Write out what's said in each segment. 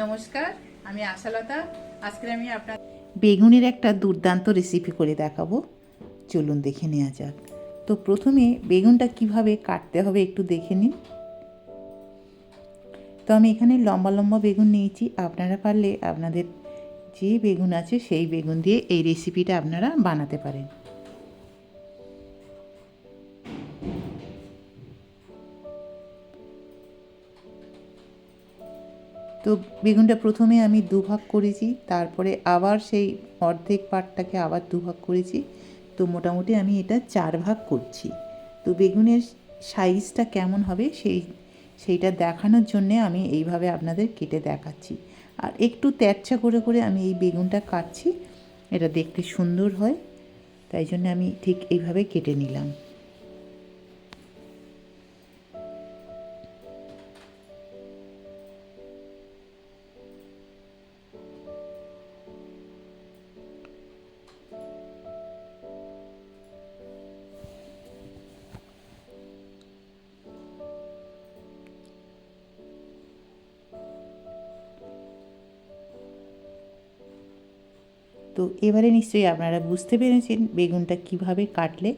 নমস্কার, আমি আশালতা। আজকে আমি আপনার বেগুনের একটা দুর্দান্ত রেসিপি করে দেখাবো। চলুন দেখে নেওয়া যাক। তো প্রথমে বেগুনটা কিভাবে কাটতে হবে একটু দেখে নিন। তো আমি এখানে লম্বা লম্বা বেগুন নিয়েছি। আপনারা পারলে আপনাদের যে বেগুন আছে সেই বেগুন দিয়ে এই রেসিপিটা আপনারা বানাতে পারেন। তো বেগুনটা প্রথমে আমি দুভাগ করেছি, তারপরে আবার সেই অর্ধেক পার্টটাকে আবার দুভাগ করেছি। তো মোটামুটি আমি এটা 4 ভাগ করছি। তো বেগুনের সাইজটা কেমন হবে সেইটা দেখানোর জন্যে আমি এইভাবে আপনাদের কেটে দেখাচ্ছি। আর একটু তেরছা করে করে আমি এই বেগুনটা কাটছি, এটা দেখতে সুন্দর হয়, তাই জন্য আমি ঠিক এইভাবে কেটে নিলাম। তো এবারে নিশ্চয়ই আপনারা বুঝতে পেরেছেন বেগুনটা কিভাবে কাটলে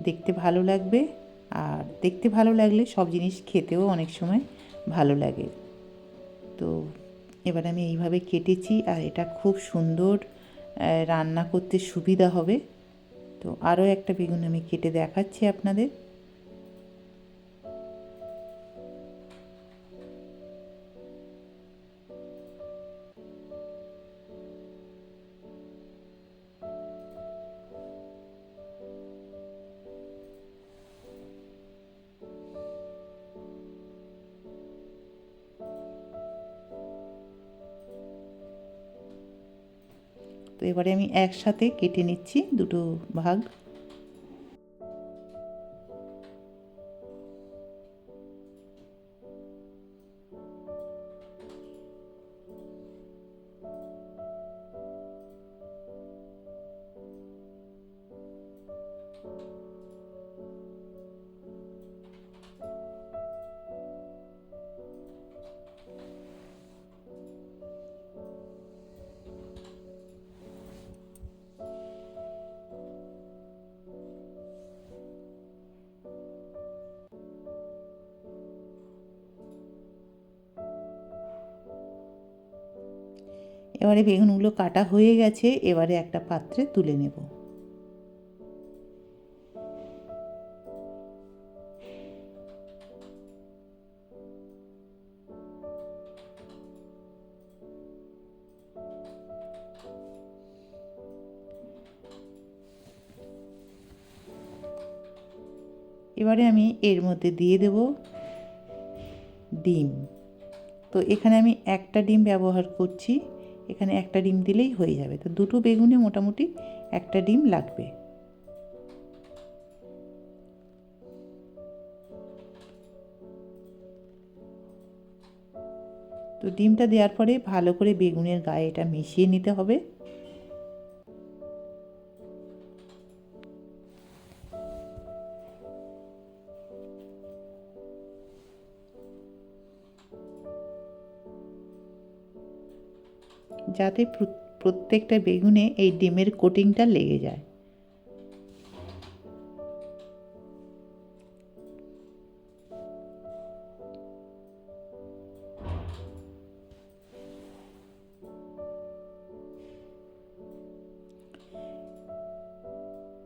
দেখতে ভালো লাগবে, আর দেখতে ভালো লাগলে সব জিনিস খেতেও অনেক সময় ভালো লাগে। তো এবার আমি এইভাবে কেটেছি, আর এটা খুব সুন্দর রান্না করতে সুবিধা হবে। তো আরও একটা বেগুন আমি কেটে দেখাচ্ছি আপনাদের। তো এবারে আমি একসাথে কেটে নিচ্ছি দুটো ভাগ। এবারে বেগুনগুলো কাটা হয়ে গেছে, এবারে একটা পাত্রে তুলে নেব। এবারে আমি এর মধ্যে দিয়ে দেব ডিম। তো এখানে আমি একটা ডিম ব্যবহার করছি, এখানে একটা ডিম দিলেই হয়ে যাবে। তো দুটো বেগুনে মোটামুটি একটা ডিম লাগবে। তো ডিমটা দেওয়ার পরে ভালো করে বেগুনের গায়ে এটা মিশিয়ে নিতে হবে। যাতে প্রত্যেকটা বেগুনে এই ডিমের কোটিংটা লেগে যায়।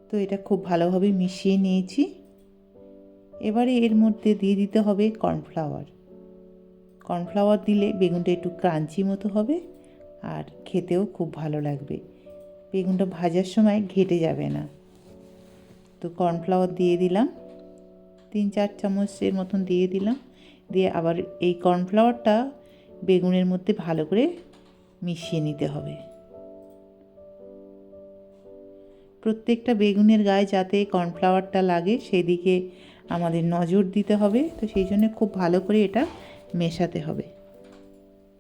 তো এটা খুব ভালোভাবে মিশিয়ে নিয়েছি। এবারে এর মধ্যে দিয়ে দিতে হবে কর্নফ্লাওয়ার। কর্নফ্লাওয়ার দিলে বেগুনটা একটু ক্রাঞ্চি মতো হবে, আর খেতেও খুব ভালো লাগবে। বেগুনটা ভাজার সময় ঘেটে যাবে না। তো কর্নফ্লাওয়ার দিয়ে দিলাম, 3-4 চামচের মতন দিয়ে দিলাম। দিয়ে আবার এই কর্নফ্লাওয়ারটা বেগুনের মধ্যে ভালো করে মিশিয়ে নিতে হবে। প্রত্যেকটা বেগুনের গায়ে যাতে কর্নফ্লাওয়ারটা লাগে সেদিকে আমাদের নজর দিতে হবে। তো সেই জন্য খুব ভালো করে এটা মেশাতে হবে।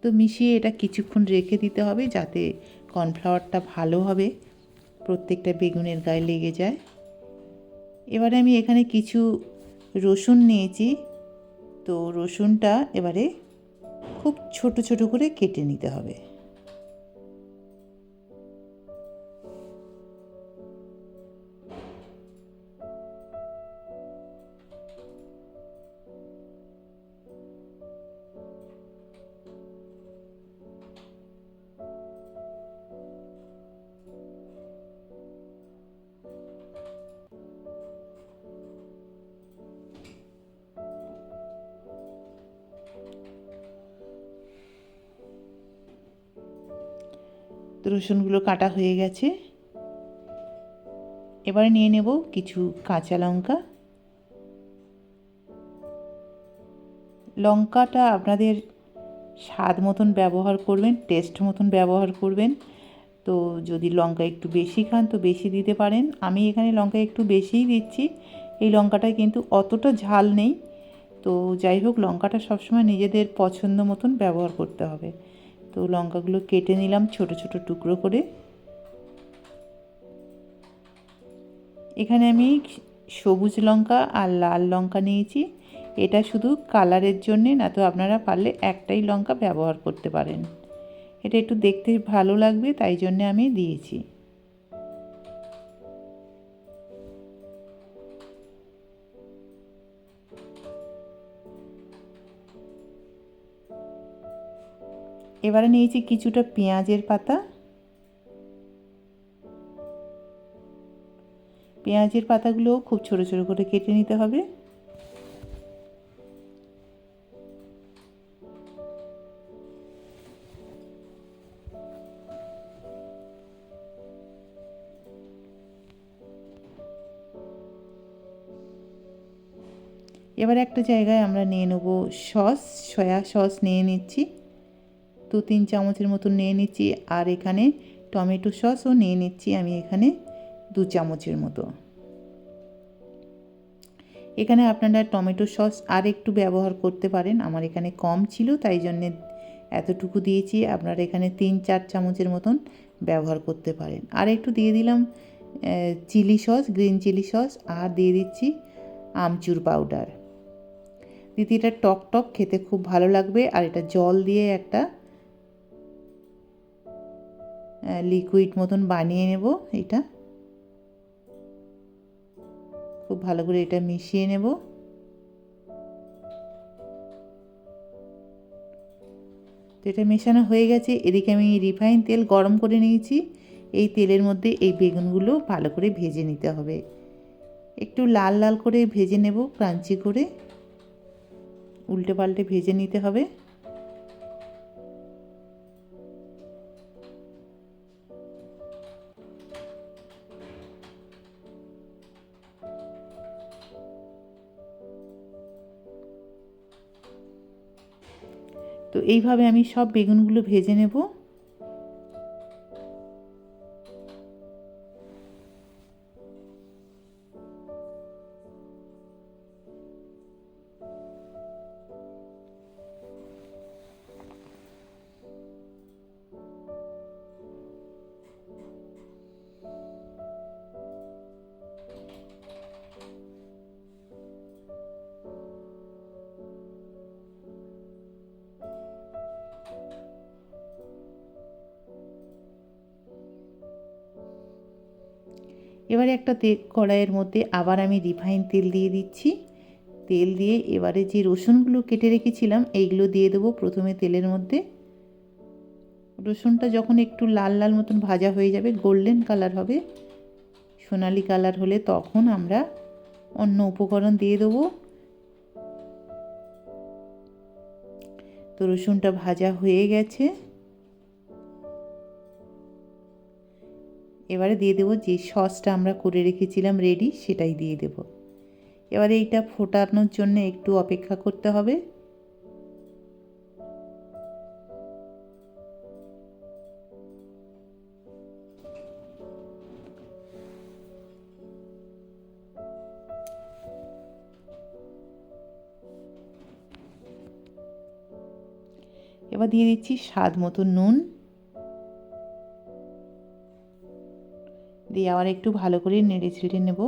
তো মিশিয়ে এটা কিছুক্ষণ রেখে দিতে হবে যাতে কর্নফ্লাওয়ারটা ভালোভাবে প্রত্যেকটা বেগুনের গায়ে লেগে যায়। এবারে আমি এখানে কিছু রসুন নিয়েছি। তো রসুনটা এবারে খুব ছোট ছোট করে কেটে নিতে হবে। তো রসুনগুলো কাটা হয়ে গেছে। এবারে নিয়ে নেব কিছু কাঁচা লঙ্কা। লঙ্কাটা আপনাদের স্বাদ মতন ব্যবহার করবেন, টেস্ট মতন ব্যবহার করবেন। তো যদি লঙ্কা একটু বেশি খান তো বেশি দিতে পারেন। আমি এখানে লঙ্কা একটু বেশিই দিচ্ছি। এই লঙ্কাটায় কিন্তু অতটা ঝাল নেই। তো যাই হোক, লঙ্কাটা সবসময় নিজেদের পছন্দ মতন ব্যবহার করতে হবে। তো লঙ্কাগুলো কেটে নিলাম ছোট ছোট টুকরো করে। এখানে আমি সবুজ লঙ্কা আর লাল লঙ্কা নিয়েছি। এটা শুধু কালারের জন্যে, না তো আপনারা পারলে একটাই লঙ্কা ব্যবহার করতে পারেন। এটা একটু দেখতে ভালো লাগবে তাই জন্যে আমি দিয়েছি। এবারে নিয়েছি কিছুটা পেঁয়াজের পাতা। পেঁয়াজের পাতাগুলো খুব ছোট ছোট করে কেটে নিতে হবে। এবার একটা জায়গায় আমরা নিয়ে নেব সস, সয়া সস নিয়ে নিচ্ছি। 2-3 চামচের মতো নিয়ে নিচ্ছি। আর এখানে টমেটো সসও নিয়ে নিচ্ছি আমি এখানে 2 চামচের মতো। এখানে আপনারা টমেটো সস আর একটু ব্যবহার করতে পারেন। আমার এখানে কম ছিল তাই জন্যে এতটুকু দিয়েছি। আপনারা এখানে 3-4 চামচের মতন ব্যবহার করতে পারেন। আর একটু দিয়ে দিলাম chilli sauce, green chilli sauce. আর দিয়ে দিচ্ছি আমচুর পাউডার। দিদি এটা টক টক খেতে খুব ভালো লাগবে। আর এটা জল দিয়ে একটা লিকুইড মতন বানিয়ে নেব। এটা খুব ভালো করে এটা মিশিয়ে নেব। তো এটা মেশানো হয়ে গেছে। এদিকে আমি রিফাইন তেল গরম করে নিয়েছি। এই তেলের মধ্যে এই বেগুনগুলো ভালো করে ভেজে নিতে হবে। একটু লাল লাল করে ভেজে নেব, ক্রাঞ্চি করে উল্টে পাল্টে ভেজে নিতে হবে। তো এইভাবে আমি সব বেগুনগুলো ভেজে নেব। এবারে একটা কড়াইয়ের মধ্যে আবার আমি রিফাইন তেল দিয়ে দিচ্ছি। তেল দিয়ে এবারে যে রসুনগুলো কেটে রেখেছিলাম এইগুলো দিয়ে দেবো প্রথমে তেলের মধ্যে। রসুনটা যখন একটু লাল লাল মতন ভাজা হয়ে যাবে, গোল্ডেন কালার হবে, সোনালি কালার হলে তখন আমরা অন্য উপকরণ দিয়ে দেবো। তো রসুনটা ভাজা হয়ে গেছে। এবারে দিয়ে দেবো যে সসটা আমরা করে রেখেছিলাম রেডি, সেটাই দিয়ে দেব। এবারে এইটা ফোটানোর জন্য একটু অপেক্ষা করতে হবে। এবার দিয়ে দিচ্ছি স্বাদ মতো নুন, দিয়ে আবার একটু ভালো করে নেড়ে ছেড়ে নেব।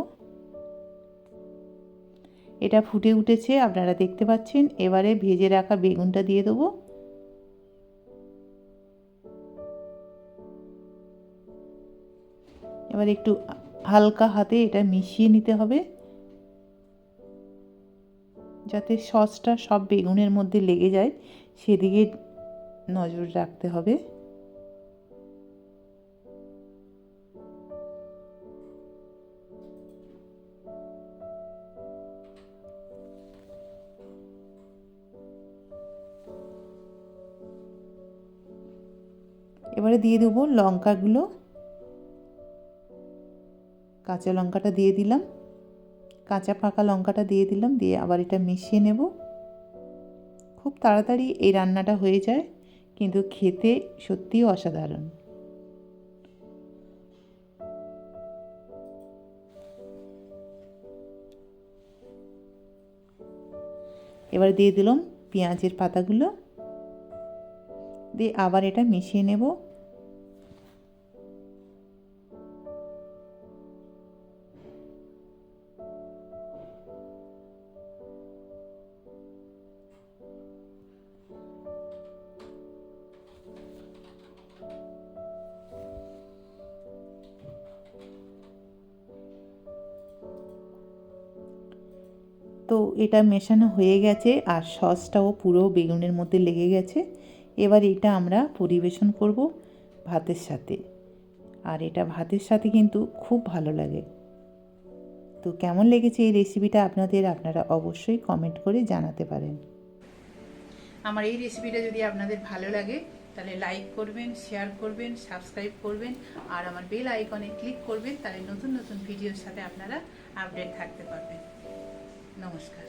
এটা ফুটে উঠেছে, আপনারা দেখতে পাচ্ছেন। এবারে ভেজে রাখা বেগুনটা দিয়ে দেবো। এবার একটু হালকা হাতে এটা মিশিয়ে নিতে হবে, যাতে সসটা সব বেগুনের মধ্যে লেগে যায় সেদিকে নজর রাখতে হবে। এবারে দিয়ে দেবো লঙ্কাগুলো, কাঁচা লঙ্কাটা দিয়ে দিলাম, কাঁচা পাকা লঙ্কাটা দিয়ে দিলাম, দিয়ে আবার এটা মিশিয়ে নেব। খুব তাড়াতাড়ি এই রান্নাটা হয়ে যায়, কিন্তু খেতে সত্যিই অসাধারণ। এবার দিয়ে দিলাম পেঁয়াজের পাতাগুলো, দিয়ে আবার এটা মিশিয়ে নেব। তো এটা মেশানো হয়ে গেছে আর সসটাও পুরো বেগুনের মধ্যে লেগে গেছে। এবার এটা আমরা পরিবেশন করব ভাতের সাথে, আর এটা ভাতের সাথে কিন্তু খুব ভালো লাগে। তো কেমন লেগেছে এই রেসিপিটা আপনারা অবশ্যই কমেন্ট করে জানাতে পারেন। আমার এই রেসিপিটা যদি আপনাদের ভালো লাগে তাহলে লাইক করবেন, শেয়ার করবেন, সাবস্ক্রাইব করবেন, আর আমার বেল আইকনে ক্লিক করবেন, তাহলে নতুন নতুন ভিডিওর সাথে আপনারা আপডেট থাকতে পারবেন। নমস্কার।